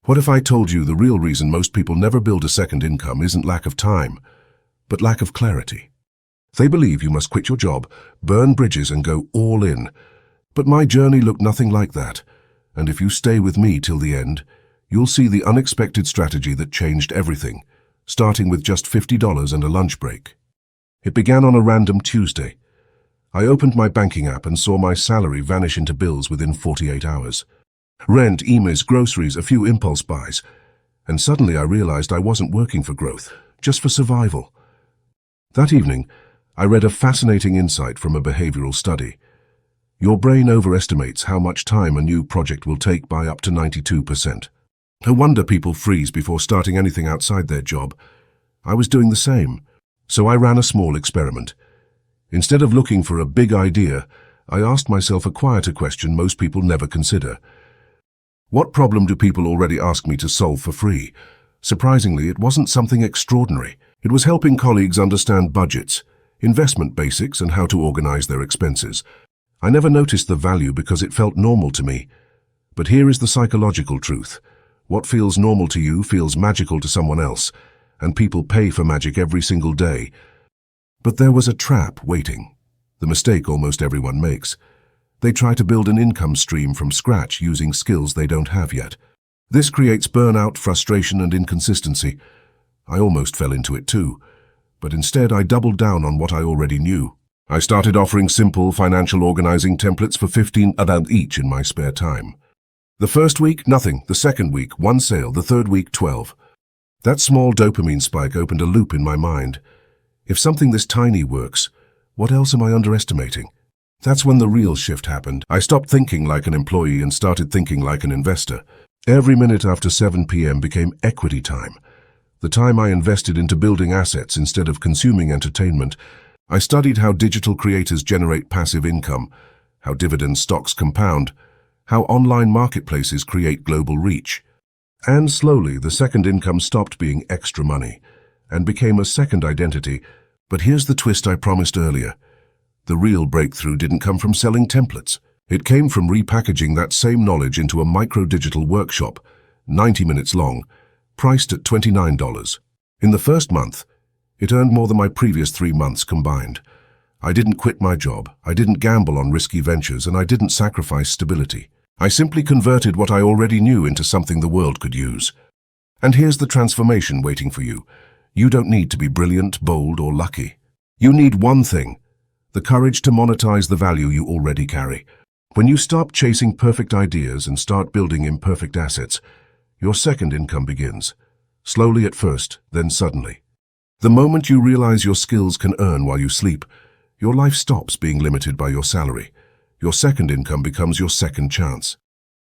What if I told you the real reason most people never build a second income isn't lack of time, but lack of clarity? They believe you must quit your job, burn bridges and go all in. But my journey looked nothing like that, and if you stay with me till the end, you'll see the unexpected strategy that changed everything, starting with just $50 and a lunch break. It began on a random Tuesday. I opened my banking app and saw my salary vanish into bills within 48 hours. Rent, emails, groceries, a few impulse buys. And suddenly I realized I wasn't working for growth, just for survival. That evening, I read a fascinating insight from a behavioral study. Your brain overestimates how much time a new project will take by up to 92%. No wonder people freeze before starting anything outside their job. I was doing the same. So I ran a small experiment. Instead of looking for a big idea, I asked myself a quieter question most people never consider. What problem do people already ask me to solve for free? Surprisingly, it wasn't something extraordinary. It was helping colleagues understand budgets, investment basics, and how to organize their expenses. I never noticed the value because it felt normal to me. But here is the psychological truth. What feels normal to you feels magical to someone else, and people pay for magic every single day. But there was a trap waiting, the mistake almost everyone makes. They try to build an income stream from scratch using skills they don't have yet. This creates burnout, frustration, and inconsistency. I almost fell into it too, but instead I doubled down on what I already knew. I started offering simple financial organizing templates for $15 each in my spare time. The first week, nothing. The second week, 1 sale. The third week, 12. That small dopamine spike opened a loop in my mind. If something this tiny works, what else am I underestimating? That's when the real shift happened. I stopped thinking like an employee and started thinking like an investor. Every minute after 7 p.m. became equity time. The time I invested into building assets instead of consuming entertainment. I studied how digital creators generate passive income, how dividend stocks compound, how online marketplaces create global reach. And slowly, the second income stopped being extra money and became a second identity. But here's the twist I promised earlier. The real breakthrough didn't come from selling templates. It came from repackaging that same knowledge into a micro-digital workshop, 90 minutes long, priced at $29. In the first month, it earned more than my previous 3 months combined. I didn't quit my job, I didn't gamble on risky ventures, and I didn't sacrifice stability. I simply converted what I already knew into something the world could use. And here's the transformation waiting for you. You don't need to be brilliant, bold, or lucky. You need one thing: the courage to monetize the value you already carry. When you stop chasing perfect ideas and start building imperfect assets, your second income begins. Slowly at first, then suddenly. The moment you realize your skills can earn while you sleep, your life stops being limited by your salary. Your second income becomes your second chance.